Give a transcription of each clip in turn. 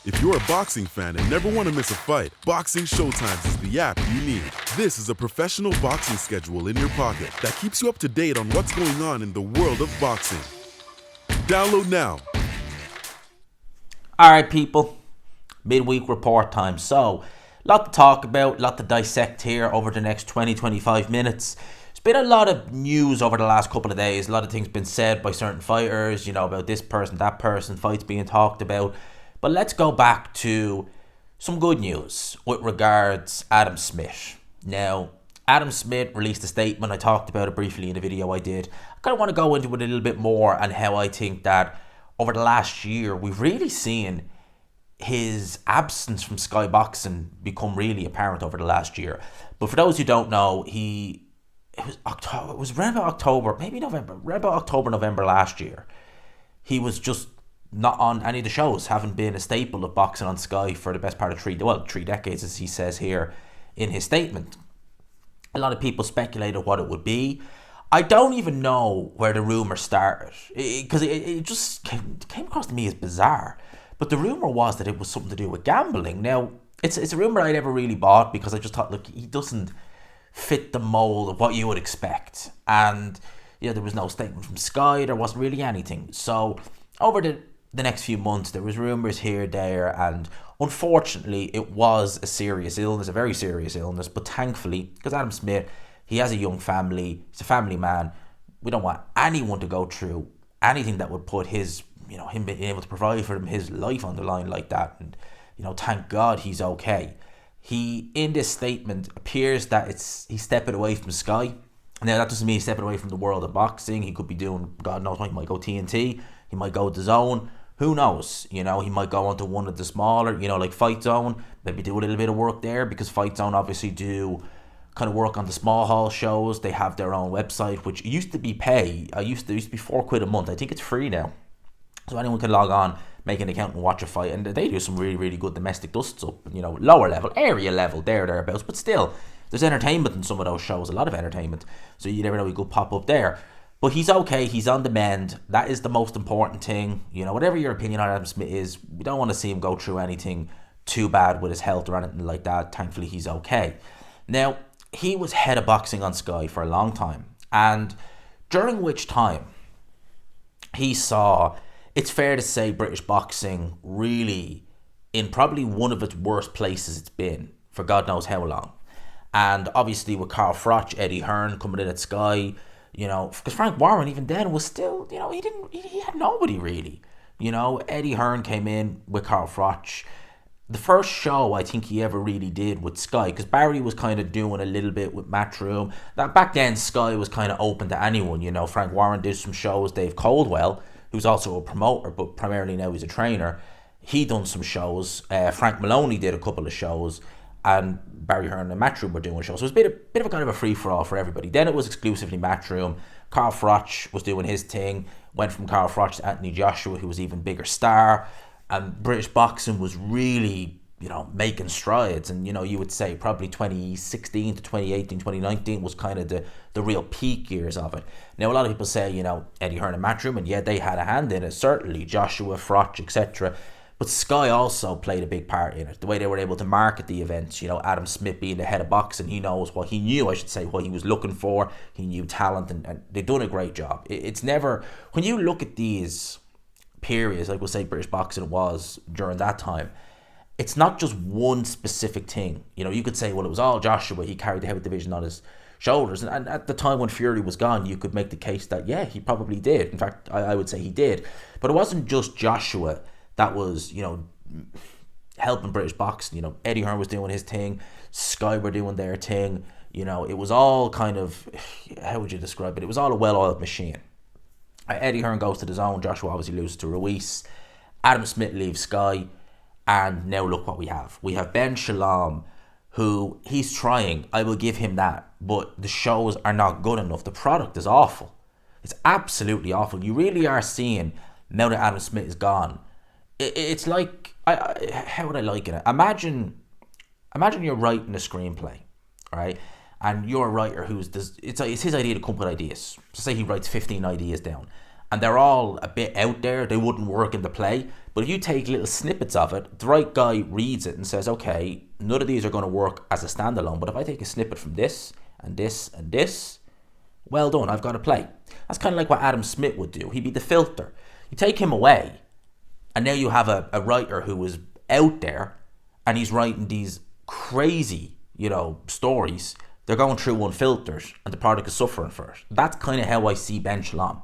If you're a boxing fan and never want to miss a fight, Boxing Showtimes is the app you need. This is a professional boxing schedule in your pocket that keeps you up to date on what's going on in the world of boxing. Download now. Alright people, midweek report time. So, a lot to talk about, a lot to dissect here over the next 20-25 minutes. There's been a lot of news over the last couple of days. A lot of things been said by certain fighters, about this person, that person, fights being talked about. But let's go back to some good news with regards Adam Smith. Now, Adam Smith released a statement. I talked about it briefly in the video I did. I kind of want to go into it a little bit more and how I think that over the last year, we've really seen his absence from Sky Boxing become really apparent over the last year. But for those who don't know, it was around October, maybe November, around October, November last year. He was just not on any of the shows, haven't been a staple of boxing on Sky for the best part of 3 decades, as he says here in his statement. A lot of people speculated what it would be. I don't even know where the rumour started, because it just came across to me as bizarre. But the rumour was that it was something to do with gambling. Now, it's a rumour I never really bought, because I just thought, look, he doesn't fit the mould of what you would expect. And, there was no statement from Sky, there wasn't really anything. So, over the next few months, there was rumours here, there, and unfortunately, it was a serious illness, a very serious illness. But thankfully, because Adam Smith, he has a young family, he's a family man, we don't want anyone to go through anything that would put his, him being able to provide for him, his life on the line like that. And, thank God he's okay. He, in this statement, appears that he's stepping away from Sky. Now, that doesn't mean he's stepping away from the world of boxing. He could be doing, God knows what, he might go TNT, he might go DAZN. Who knows? He might go on to one of the smaller, like Fight Zone, maybe do a little bit of work there, because Fight Zone obviously do kind of work on the small hall shows. They have their own website, which used to be pay. It used to be £4 a month. I think it's free now. So anyone can log on, make an account and watch a fight. And they do some really, really good domestic dusts up, lower level, area level, thereabouts. But still, there's entertainment in some of those shows, a lot of entertainment. So you never know, he could pop up there. But he's okay, he's on the mend. That is the most important thing. Whatever your opinion on Adam Smith is, we don't want to see him go through anything too bad with his health or anything like that. Thankfully, he's okay. Now, he was head of boxing on Sky for a long time. And during which time, he saw, it's fair to say, British boxing really in probably one of its worst places it's been for God knows how long. And obviously with Carl Froch, Eddie Hearn coming in at Sky, because Frank Warren even then was still, he had nobody really. Eddie Hearn came in with Carl Froch. The first show I think he ever really did with Sky, because Barry was kind of doing a little bit with Matchroom. That back then Sky was kind of open to anyone. Frank Warren did some shows. Dave Coldwell, who's also a promoter, but primarily now he's a trainer, he done some shows. Frank Maloney did a couple of shows, and Barry Hearn and Matchroom were doing shows. So it was a bit of a kind of a free-for-all for everybody. Then it was exclusively Matchroom. Carl Froch was doing his thing. Went from Carl Froch to Anthony Joshua, who was even bigger star. And British boxing was really, making strides. And, you would say probably 2016 to 2018, 2019 was kind of the real peak years of it. Now, a lot of people say, Eddie Hearn and Matchroom, and yeah, they had a hand in it, certainly. Joshua, Froch, etc. But Sky also played a big part in it. The way they were able to market the events, Adam Smith being the head of boxing, he knows what he knew, what he was looking for. He knew talent, and they've done a great job. It's never, when you look at these periods, like we'll say British boxing was during that time, it's not just one specific thing. You could say, well, it was all Joshua, he carried the heavyweight division on his shoulders. And at the time when Fury was gone, you could make the case that, yeah, he probably did. In fact, I would say he did. But it wasn't just Joshua that was, helping British boxing. Eddie Hearn was doing his thing, Sky were doing their thing. It was all kind of, how would you describe it? It was all a well-oiled machine. Eddie Hearn goes to DAZN, Joshua obviously loses to Ruiz, Adam Smith leaves Sky, and now look what we have. We have Ben Shalom, who he's trying, I will give him that, but the shows are not good enough. The product is awful. It's absolutely awful. You really are seeing, now that Adam Smith is gone, it's like, how would I liken it? Imagine you're writing a screenplay, right? And you're a writer it's his idea to come up with ideas. So say he writes 15 ideas down, and they're all a bit out there. They wouldn't work in the play. But if you take little snippets of it, the right guy reads it and says, okay, none of these are going to work as a standalone. But if I take a snippet from this and this and this, well done, I've got a play. That's kind of like what Adam Smith would do. He'd be the filter. You take him away, and now you have a writer who is out there, and he's writing these crazy, stories. They're going through unfiltered, and the product is suffering for it. That's kind of how I see Ben Shalom.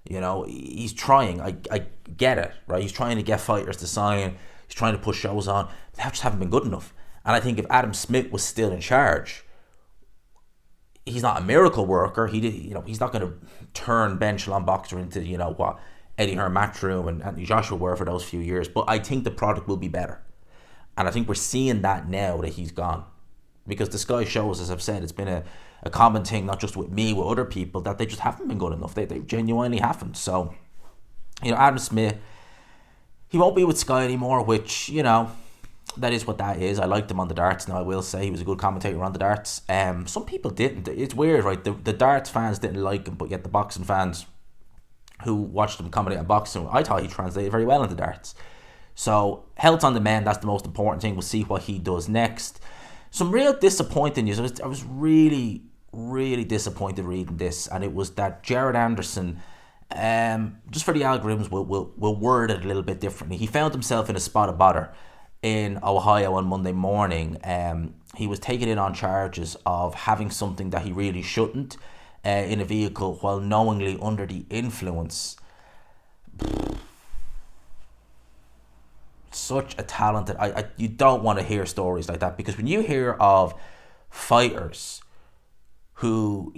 He's trying. I get it, right? He's trying to get fighters to sign. He's trying to push shows on. They just haven't been good enough. And I think if Adam Smith was still in charge, he's not a miracle worker. He's not going to turn Ben Shalom Boxer into, what Eddie Hearn Matchroom and Anthony Joshua were for those few years. But I think the product will be better. And I think we're seeing that now that he's gone. Because the Sky shows, as I've said, it's been a common thing, not just with me, with other people, that they just haven't been good enough. They genuinely haven't. So, Adam Smith, he won't be with Sky anymore, which, that is what that is. I liked him on the darts. Now, I will say he was a good commentator on the darts. Some people didn't. It's weird, right? The darts fans didn't like him, but yet the boxing fans who watched him commentate on boxing, I thought he translated very well into darts. So, health on the men, that's the most important thing. We'll see what he does next. Some real disappointing news. I was really, really disappointed reading this, and it was that Jared Anderson, just for the algorithms, will word it a little bit differently. He found himself in a spot of bother in Ohio on Monday morning. He was taken in on charges of having something that he really shouldn't in a vehicle while knowingly under the influence. Such a talented... you don't want to hear stories like that, because when you hear of fighters who,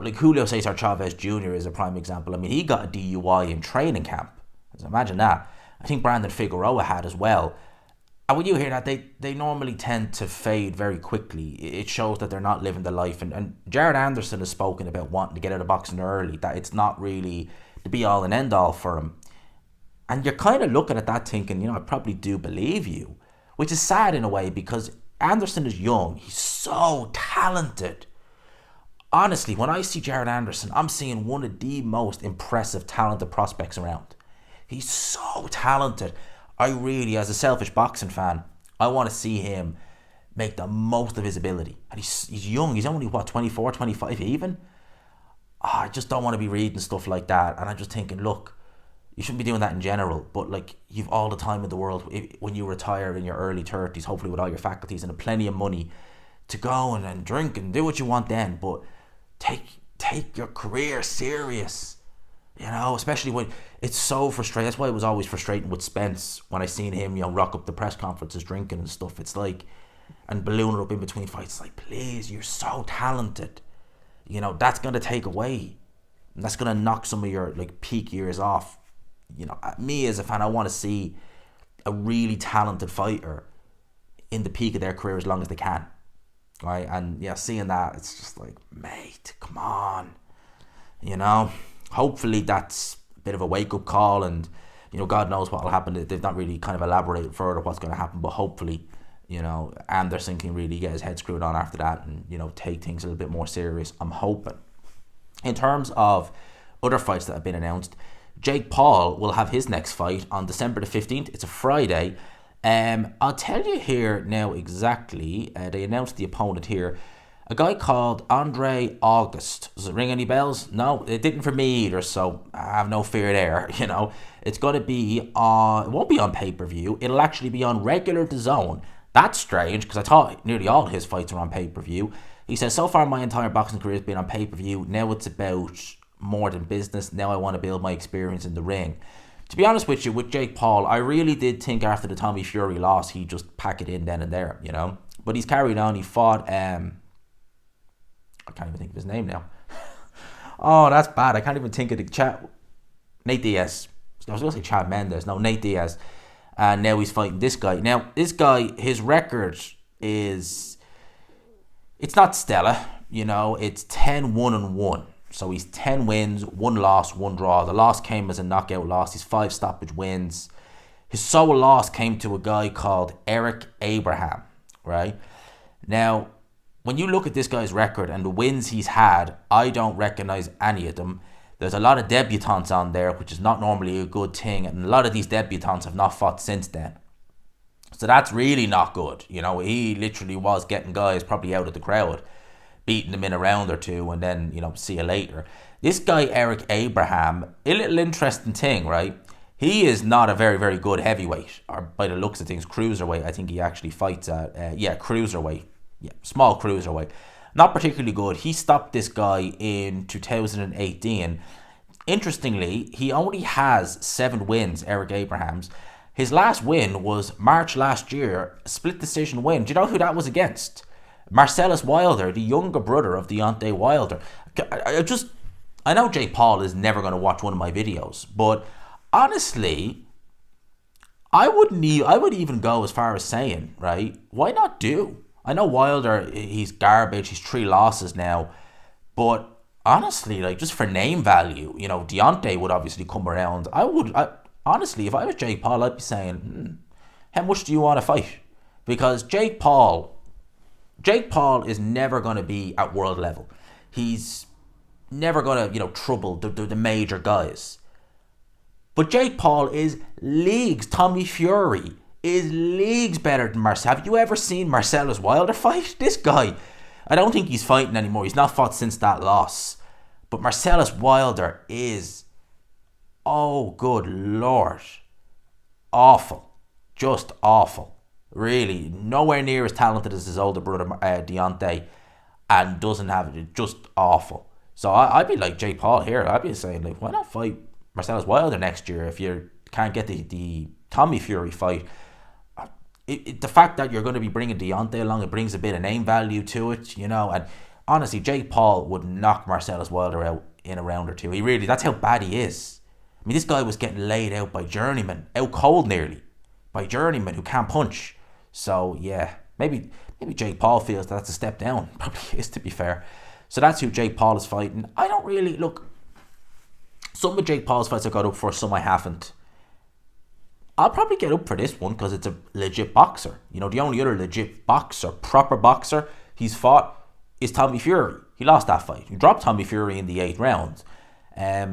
like Julio Cesar Chavez Jr. is a prime example. I mean, he got a DUI in training camp. So imagine that. I think Brandon Figueroa had as well. And when you hear that, they normally tend to fade very quickly. It shows that they're not living the life. And Jared Anderson has spoken about wanting to get out of boxing early, that it's not really the be-all and end-all for him. And you're kind of looking at that thinking, I probably do believe you. Which is sad in a way, because Anderson is young. He's so talented. Honestly, when I see Jared Anderson, I'm seeing one of the most impressive, talented prospects around. He's so talented. I really, as a selfish boxing fan, I want to see him make the most of his ability. And he's young. He's only, 24, 25 even? I just don't want to be reading stuff like that. And I'm just thinking, look, you shouldn't be doing that in general, but you've all the time in the world when you retire in your early 30s, hopefully with all your faculties and plenty of money to go and drink and do what you want then, but take your career serious, especially when it's so frustrating. That's why it was always frustrating with Spence when I seen him, rock up the press conferences drinking and stuff. It's like, and ballooning up in between fights. It's like, please, you're so talented. That's going to take away. And that's going to knock some of your peak years off. Me as a fan, I want to see a really talented fighter in the peak of their career as long as they can, right? And seeing that, it's just like, mate, come on, Hopefully that's a bit of a wake-up call, and God knows what will happen. They've not really kind of elaborated further what's going to happen, but hopefully, Anderson can really get his head screwed on after that, and take things a little bit more serious. I'm hoping. In terms of other fights that have been announced, Jake Paul will have his next fight on December the 15th. It's a Friday. I'll tell you here now exactly. They announced the opponent here. A guy called Andre August. Does it ring any bells? No, it didn't for me either, so I have no fear there. It's going to be on... It won't be on pay-per-view. It'll actually be on regular DAZN. That's strange, because I thought nearly all his fights are on pay-per-view. He says, so far my entire boxing career has been on pay-per-view. Now it's about more than business. Now I want to build my experience in the ring. To be honest with you, with Jake Paul, I really did think after the Tommy Fury loss, he'd just pack it in then and there, But he's carried on. He fought, I can't even think of his name now. Oh, that's bad. I can't even think of the chat. Nate Diaz. I was going to say Chad Mendes. No, Nate Diaz. And now he's fighting this guy. Now, this guy, his record is... It's not stellar, It's 10-1-1. So he's 10 wins, 1 loss, 1 draw. The loss came as a knockout loss. He's 5 stoppage wins. His sole loss came to a guy called Eric Abraham, right? Now, when you look at this guy's record and the wins he's had, I don't recognize any of them. There's a lot of debutants on there, which is not normally a good thing, and a lot of these debutants have not fought since then. So that's really not good. You know, he literally was getting guys probably out of the crowd, beating them in a round or two, and then, you know, see you later. This guy, Eric Abraham, a little interesting thing, right? He is not a very, very good heavyweight, or by the looks of things, cruiserweight. I think he actually fights at, cruiserweight. Yeah, small cruiserweight. Not particularly good. He stopped this guy in 2018. Interestingly, he only has 7 wins, Eric Abrahams. His last win was March last year, a split decision win. Do you know who that was against? Marcellus Wilder, the younger brother of Deontay Wilder. I know Jake Paul is never going to watch one of my videos, but honestly, I would even go as far as saying, right, why not do? I know Wilder, he's garbage, he's 3 losses now, but honestly, like, just for name value, you know, Deontay would obviously come around. Honestly, if I was Jake Paul, I'd be saying, how much do you want to fight? Because Jake Paul is never going to be at world level. He's never going to, you know, trouble the major guys. But Jake Paul is leagues. Tommy Fury is leagues better than Marcel. Have you ever seen Marcellus Wilder fight? This guy, I don't think he's fighting anymore. He's not fought since that loss. But Marcellus Wilder is, oh good lord, awful. Just awful. Really, nowhere near as talented as his older brother Deontay, and doesn't have it. Just awful. So I'd be like Jake Paul here. I'd be saying, like, why not fight Marcellus Wilder next year if you can't get the Tommy Fury fight? The fact that you're going to be bringing Deontay along, it brings a bit of name value to it, you know. And honestly, Jake Paul would knock Marcellus Wilder out in a round or two. That's how bad he is. I mean, this guy was getting laid out by journeymen, out cold nearly, by journeymen who can't punch. So yeah, maybe Jake Paul feels that's a step down. Probably is, to be fair. So that's who Jake Paul is fighting. I don't really look. Some of Jake Paul's fights I got up for, some I haven't. I'll probably get up for this one because it's a legit boxer. You know, the only other legit boxer, proper boxer he's fought is Tommy Fury. He lost that fight. He dropped Tommy Fury in the 8th round.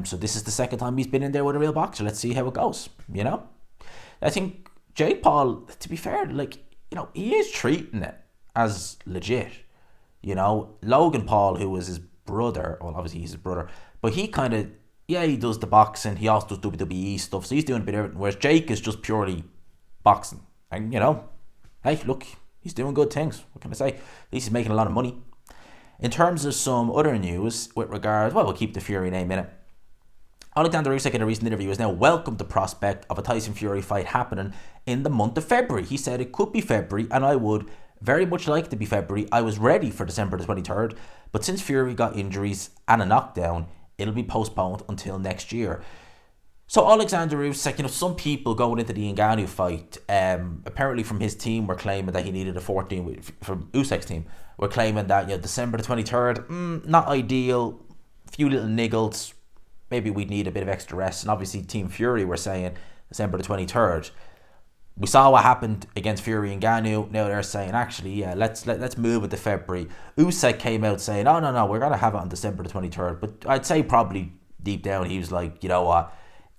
So this is the second time he's been in there with a real boxer. Let's see how it goes, you know? I think Jake Paul, to be fair, like, you know, he is treating it as legit. You know, Logan Paul, who was his brother, well, obviously he's his brother, but he kind of, yeah, he does the boxing, he also does WWE stuff, so he's doing a bit of everything, whereas Jake is just purely boxing. And, you know, hey, look, he's doing good things. What can I say? At least he's making a lot of money. In terms of some other news with regards, well, we'll keep the Fury name in it. Oleksandr Usyk in a recent interview has now welcomed the prospect of a Tyson Fury fight happening in the month of February. He said it could be February, and I would very much like it to be February. I was ready for December the 23rd, but since Fury got injuries and a knockdown, it'll be postponed until next year. So Oleksandr Usyk, you know, some people going into the Ngannou fight, apparently from his team, were claiming that he needed a 14, from Usyk's team, were claiming that, you know, December the 23rd, not ideal, few little niggles, maybe we'd need a bit of extra rest. And obviously Team Fury were saying December the 23rd. We saw what happened against Fury and Ngannou. Now they're saying, actually, yeah, let's move it to February. Usyk came out saying, no, we're going to have it on December the 23rd. But I'd say probably deep down he was like, you know what,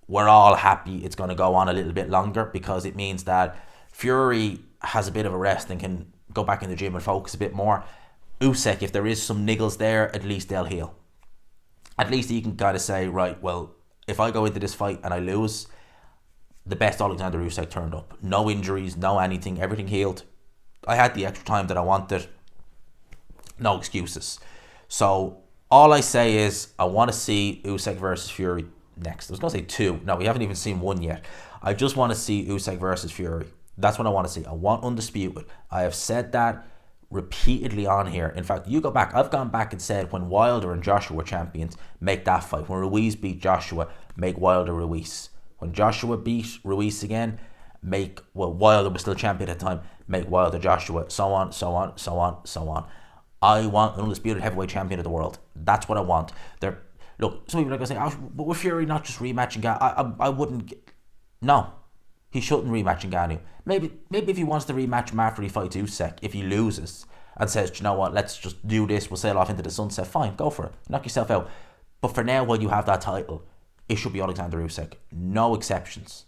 we're all happy it's going to go on a little bit longer, because it means that Fury has a bit of a rest and can go back in the gym and focus a bit more. Usyk, if there is some niggles there, at least they'll heal. At least he can kind of say, right, well, if I go into this fight and I lose, the best Oleksandr Usyk turned up. No injuries, no anything, everything healed. I had the extra time that I wanted. No excuses. So all I say is I want to see Usyk versus Fury next. I was going to say 2. No, we haven't even seen 1 yet. I just want to see Usyk versus Fury. That's what I want to see. I want undisputed. I have said that repeatedly on here. In fact, you go back, I've gone back and said when Wilder and Joshua were champions, make that fight. When Ruiz beat Joshua, make Wilder Ruiz. When Joshua beat Ruiz again, Wilder was still champion at the time, make Wilder Joshua, so on, so on, so on, so on. I want an undisputed heavyweight champion of the world. That's what I want. Look, some people are going to say, but with Fury not just rematching Ngannou, I wouldn't. No, he shouldn't rematch Ngannou. Maybe if he wants to rematch him after he fights Usyk, if he loses and says, you know what, let's just do this, we'll sail off into the sunset, fine, go for it, knock yourself out. But for now, while you have that title, it should be Oleksandr Usyk. No exceptions.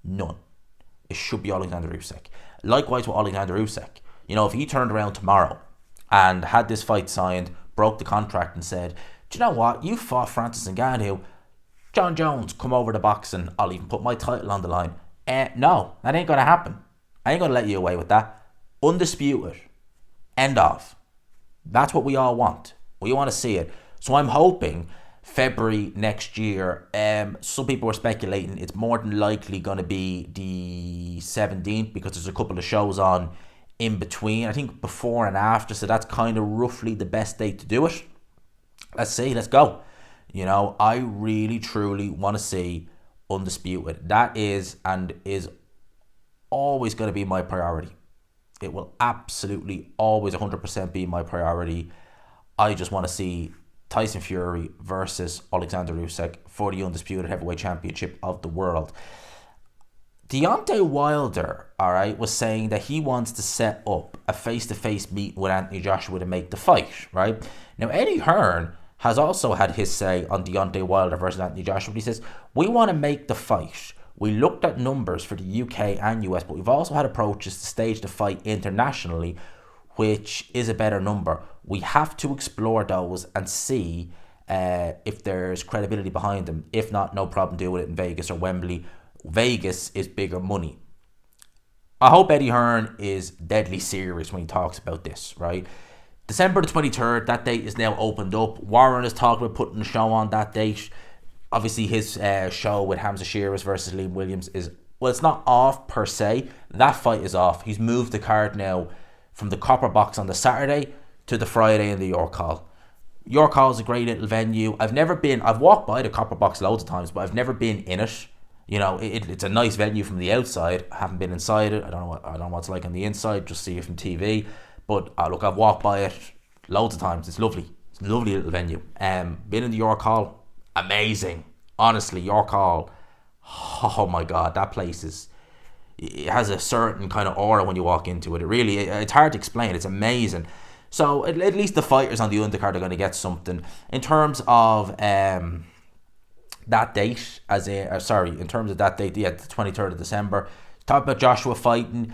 None. It should be Oleksandr Usyk. Likewise with Oleksandr Usyk. You know, if he turned around tomorrow and had this fight signed, broke the contract and said, do you know what? You fought Francis Ngannou. John Jones, come over to boxing. I'll even put my title on the line. No, that ain't going to happen. I ain't going to let you away with that. Undisputed. End of. That's what we all want. We want to see it. So I'm hoping February next year. Some people are speculating it's more than likely going to be the 17th because there's a couple of shows on in between. I think before and after. So that's kind of roughly the best date to do it. Let's see. Let's go. You know, I really, truly want to see Undisputed. That is and is always going to be my priority. It will absolutely always 100% be my priority. I just want to see Tyson Fury versus Oleksandr Usyk for the Undisputed Heavyweight Championship of the world. Deontay Wilder, all right, was saying that he wants to set up a face-to-face meeting with Anthony Joshua to make the fight, right? Now, Eddie Hearn has also had his say on Deontay Wilder versus Anthony Joshua. He says, we want to make the fight. We looked at numbers for the UK and US, but we've also had approaches to stage the fight internationally, which is a better number. We have to explore those and see if there's credibility behind them. If not, no problem doing it in Vegas or Wembley. Vegas is bigger money. I hope Eddie Hearn is deadly serious when he talks about this, right? December the 23rd, that date is now opened up. Warren is talking about putting a show on that date. Obviously, his show with Hamza Sheeras versus Liam Williams is, well, it's not off per se. That fight is off. He's moved the card now from the Copper Box on the Saturday to the Friday in the York Hall. York Hall is a great little venue. I've walked by the Copper Box loads of times, but I've never been in it. You know, it's a nice venue from the outside. I haven't been inside it. I don't know what it's like on the inside. Just see it from TV. But look, I've walked by it loads of times. It's lovely. It's a lovely little venue. Been in the York Hall, amazing. Honestly, York Hall, oh my God, that place it has a certain kind of aura when you walk into it. It's hard to explain. It's amazing. So at least the fighters on the undercard are going to get something. In terms of that date, in terms of that date, the 23rd of December, talk about Joshua fighting.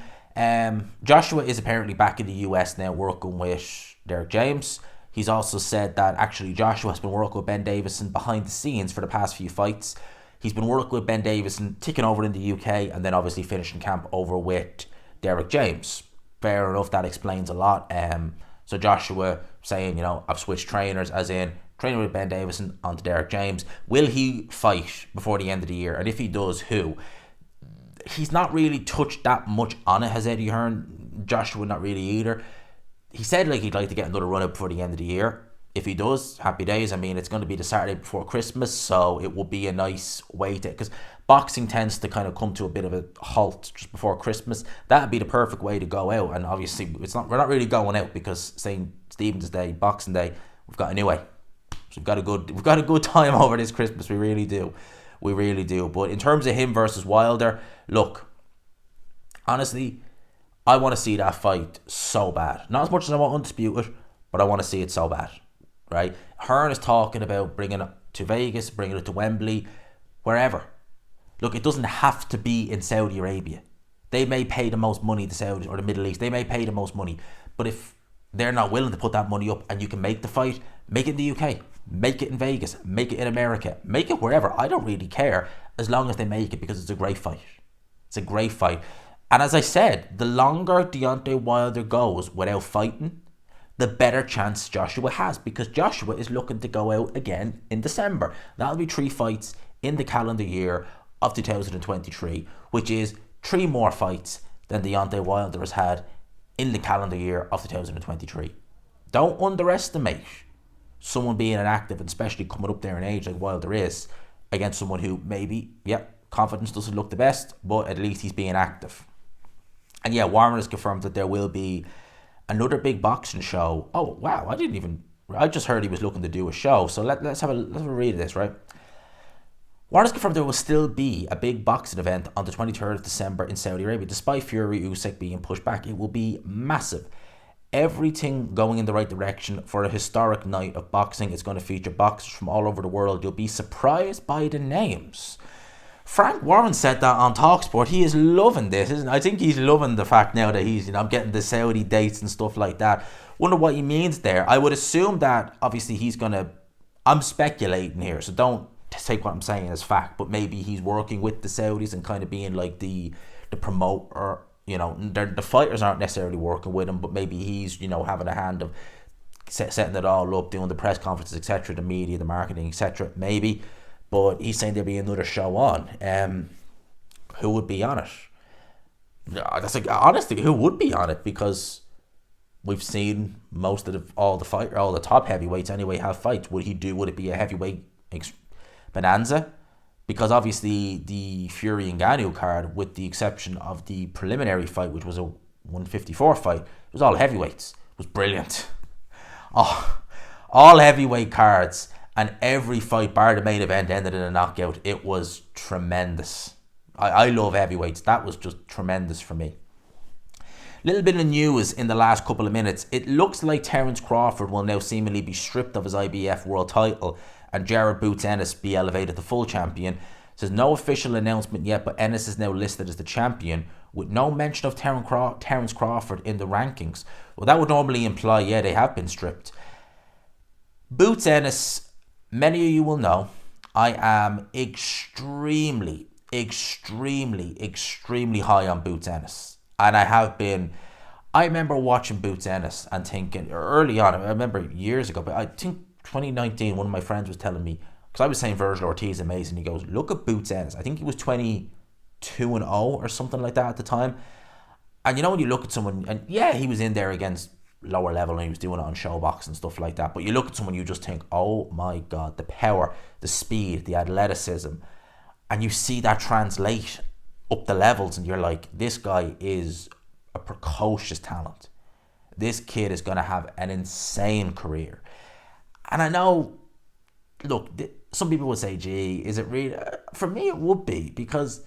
Joshua is apparently back in the US now working with Derek James. He's also said that actually Joshua has been working with Ben Davison behind the scenes for the past few fights. He's been working with Ben Davison, taking over in the UK, and then obviously finishing camp over with Derek James. Fair enough, that explains a lot. So Joshua saying, you know, I've switched trainers, as in training with Ben Davison onto Derek James. Will he fight before the end of the year? And if he does, who? He's not really touched that much on it, has Eddie Hearn. Joshua not really either. He said he'd like to get another run up before the end of the year. If he does, happy days. I mean, it's going to be the Saturday before Christmas, so it will be a nice way to, because boxing tends to kind of come to a bit of a halt just before Christmas. That would be the perfect way to go out. And obviously, we're not really going out because St. Stephen's Day, Boxing Day, we've got a new way. So we've got a good time over this Christmas. We really do. But in terms of him versus Wilder, look, honestly, I want to see that fight so bad. Not as much as I want Undisputed, but I want to see it so bad, right? Hearn is talking about bringing it to Vegas, bringing it to Wembley, wherever. Look, it doesn't have to be in Saudi Arabia. They may pay the most money to Saudi or the Middle East. They may pay the most money. But if they're not willing to put that money up and you can make the fight, make it in the UK. Make it in Vegas. Make it in America. Make it wherever. I don't really care as long as they make it, because it's a great fight. It's a great fight. And as I said, the longer Deontay Wilder goes without fighting, the better chance Joshua has, because Joshua is looking to go out again in December. That'll be 3 fights in the calendar year of 2023, which is 3 more fights than Deontay Wilder has had in the calendar year of 2023. Don't underestimate someone being inactive, and especially coming up there in age like Wilder is, against someone who maybe, confidence doesn't look the best, but at least he's being active. And Warren has confirmed that there will be another big boxing show. Oh, wow, I just heard he was looking to do a show. So let's have a read of this, right? Warren has confirmed there will still be a big boxing event on the 23rd of December in Saudi Arabia. Despite Fury Usyk being pushed back, it will be massive. everything going in the right direction for a historic night of boxing. It's going to feature boxers from all over the world. You'll be surprised by the names. Frank Warren said that on TalkSport. He is loving this, isn't he? I think he's loving the fact now that he's, getting the Saudi dates and stuff like that. Wonder what he means there. I would assume that obviously he's going to, I'm speculating here, so don't take what I'm saying as fact, but maybe he's working with the Saudis and kind of being like the promoter. The fighters aren't necessarily working with him, but maybe he's, having a hand of setting it all up, doing the press conferences, etc., the media, the marketing, etc., maybe. But he's saying there'll be another show on. Who would be on it? Honestly, who would be on it? Because we've seen most of all the top heavyweights anyway have fights. Would it be a heavyweight bonanza? Because obviously the Fury and Ngannou card, with the exception of the preliminary fight, which was a 154 fight, it was all heavyweights. It was brilliant. All heavyweight cards, and every fight bar the main event ended in a knockout. It was tremendous. I love heavyweights. That was just tremendous for me. Little bit of news in the last couple of minutes. It looks like Terence Crawford will now seemingly be stripped of his IBF world title and Jared Boots Ennis be elevated to full champion. There's no official announcement yet, but Ennis is now listed as the champion with no mention of Terence Crawford in the rankings. Well, that would normally imply, they have been stripped. Boots Ennis, many of you will know, I am extremely high on Boots Ennis. And I have been. I remember watching Boots Ennis and thinking, early on, I remember years ago, but I think 2019, one of my friends was telling me, because I was saying Virgil Ortiz amazing, he goes, look at Boots Ennis. I think he was 22-0 or something like that at the time. And when you look at someone, and he was in there against lower level and he was doing it on Showbox and stuff like that, but you look at someone, you just think, oh my God, the power, the speed, the athleticism, and you see that translate up the levels, and you're like, this guy is a precocious talent. This kid is going to have an insane career. And I know, look, some people would say, gee, is it really? For me, it would be, because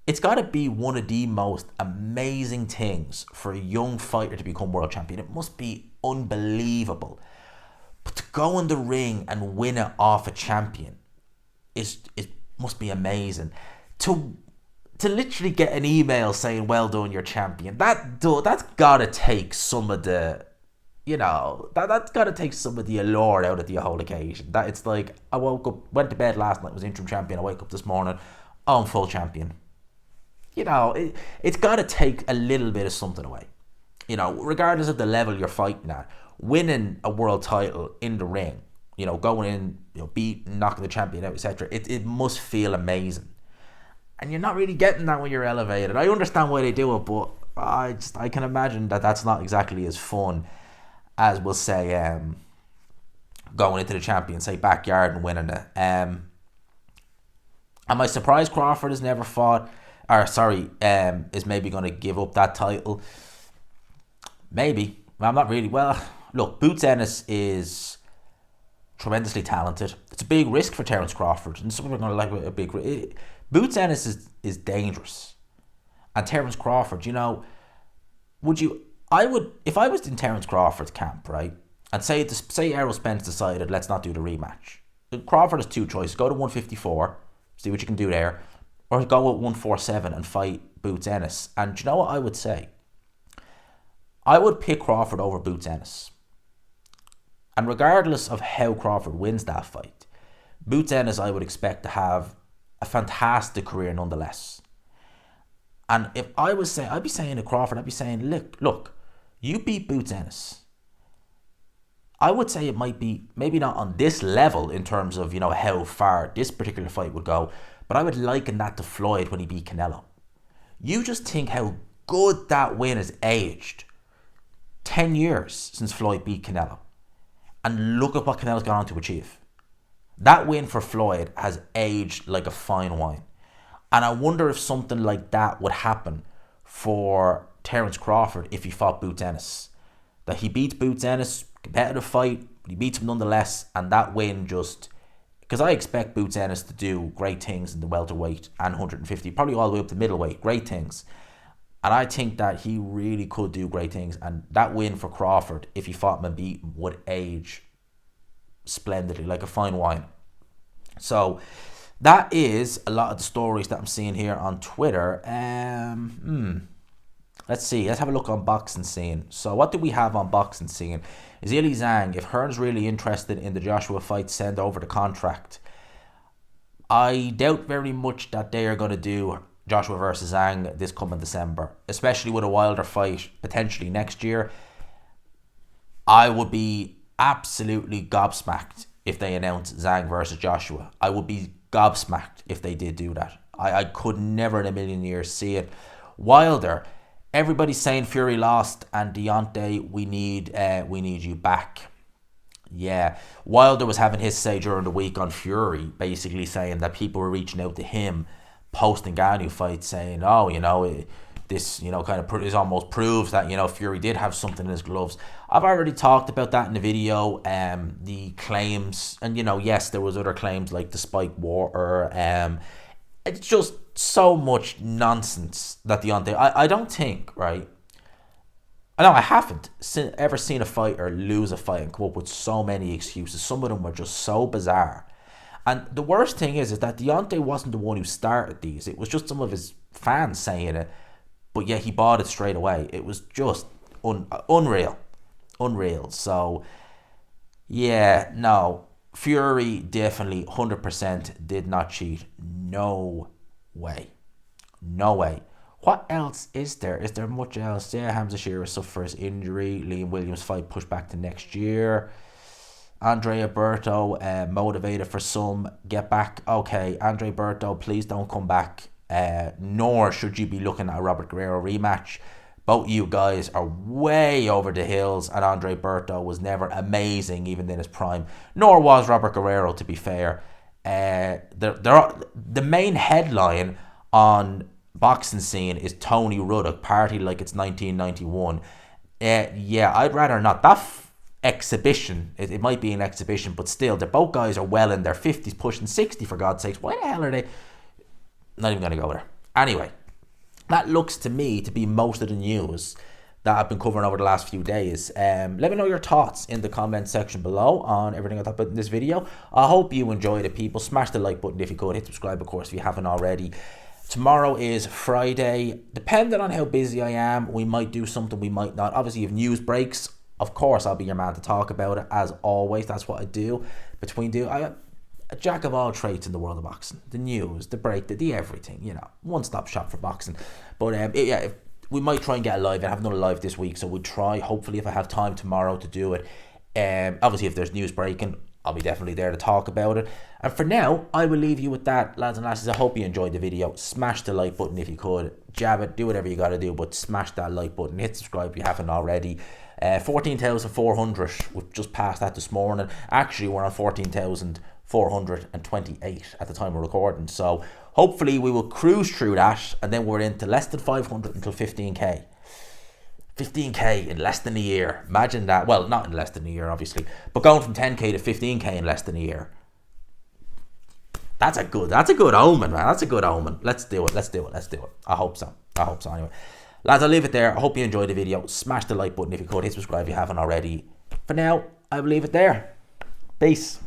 it's got to be one of the most amazing things for a young fighter to become world champion. It must be unbelievable. But to go in the ring and win it off a champion, it must be amazing. To literally get an email saying, well done, you're champion, that's got to take some of the, that's got to take some of the allure out of the whole occasion. That it's like, I woke up, went to bed last night, was interim champion, I wake up this morning, I'm full champion. It's got to take a little bit of something away. Regardless of the level you're fighting at, winning a world title in the ring, going in, beating, knocking the champion out, etc. It must feel amazing. And you're not really getting that when you're elevated. I understand why they do it, but I can imagine that that's not exactly as fun as, we'll say, going into the champion, say, backyard and winning it. Am I surprised Crawford has never fought, is maybe going to give up that title? Maybe. I'm not really. Well, look, Boots Ennis is tremendously talented. It's a big risk for Terence Crawford, and some people are going to like a big risk. Boots Ennis is dangerous. And Terence Crawford, if I was in Terence Crawford's camp, right, and say Errol Spence decided, let's not do the rematch. Crawford has two choices: go to 154, see what you can do there, or go at 147 and fight Boots Ennis. And do you know what I would say? I would pick Crawford over Boots Ennis. And regardless of how Crawford wins that fight, Boots Ennis I would expect to have a fantastic career nonetheless. And if I was saying, I'd be saying to Crawford, I'd be saying, look, you beat Boots Ennis. I would say it might be, maybe not on this level in terms of, how far this particular fight would go, but I would liken that to Floyd when he beat Canelo. You just think how good that win has aged. 10 years since Floyd beat Canelo. And look at what Canelo's gone on to achieve. That win for Floyd has aged like a fine wine. And I wonder if something like that would happen for Terence Crawford if he fought Boots Ennis. That he beats Boots Ennis, competitive fight, but he beats him nonetheless, and that win just... Because I expect Boots Ennis to do great things in the welterweight and 150, probably all the way up to middleweight, great things. And I think that he really could do great things. And that win for Crawford, if he fought him and beat him, would age splendidly, like a fine wine. So that is a lot of the stories that I'm seeing here on Twitter. Let's see. Let's have a look on Boxing Scene. So what do we have on Boxing Scene? Zhilei Zhang, if Hearn's really interested in the Joshua fight, send over the contract. I doubt very much that they are going to do Joshua versus Zhang this coming December, especially with a Wilder fight potentially next year. I would be absolutely gobsmacked if they announce Zhang versus Joshua. I would be gobsmacked if they did do that. I could never in a million years see it. Wilder, everybody's saying Fury lost, and Deontay, we need you back. Yeah, Wilder was having his say during the week on Fury, basically saying that people were reaching out to him post Ngannou fight, saying, oh, this, kind of this almost proves that, Fury did have something in his gloves. I've already talked about that in the video, the claims, and, yes, there was other claims like the spike water. It's just so much nonsense that Deontay, I don't think, right? I haven't ever seen a fighter lose a fight and come up with so many excuses. Some of them were just so bizarre. And the worst thing is that Deontay wasn't the one who started these. It was just some of his fans saying it. But yeah, he bought it straight away. It was just unreal. Unreal. So, yeah, no. Fury definitely 100% did not cheat. No way. No way. What else is there? Is there much else? Yeah, Hamza Shearer suffers injury. Liam Williams fight pushed back to next year. Andre Berto motivated for some. Get back. Okay, Andre Berto, please don't come back. Nor should you be looking at a Robert Guerrero rematch. Both you guys are way over the hills, and Andre Berto was never amazing even in his prime. Nor was Robert Guerrero, to be fair. The main headline on Boxing Scene is Tony Ruddock party like it's 1991. Yeah, I'd rather not. That exhibition, it might be an exhibition, but still, the both guys are well in their 50s, pushing 60 for God's sakes. Why the hell are they? Not even going to go there. Anyway, that looks to me to be most of the news that I've been covering over the last few days. Let me know your thoughts in the comment section below on everything I talked about in this video. I hope you enjoyed it, people. Smash the like button if you could. Hit subscribe, of course, if you haven't already. Tomorrow is Friday. Depending on how busy I am, we might do something, we might not. Obviously, if news breaks, of course, I'll be your man to talk about it, as always. That's what I do. I'm a jack of all trades in the world of boxing. The news, the break, the everything, one-stop shop for boxing. But we might try and get a live. I have another live this week, so we'll try, hopefully, if I have time tomorrow to do it. Obviously, if there's news breaking, I'll be definitely there to talk about it. And for now, I will leave you with that, lads and lasses. I hope you enjoyed the video. Smash the like button if you could. Jab it, do whatever you got to do, but smash that like button. Hit subscribe if you haven't already. 14,400. We've just passed that this morning. Actually, we're on 14,428 at the time of recording. So hopefully we will cruise through that, and then we're into less than 500 until 15k. 15k in less than a year. Imagine that. Well, not in less than a year, obviously, but going from 10k to 15k in less than a year. That's a good omen, man. That's a good omen. Let's do it. I hope so. Anyway, lads, I'll leave it there. I hope you enjoyed the video. Smash the like button if you could. Hit subscribe if you haven't already. For now, I will leave it there. Peace.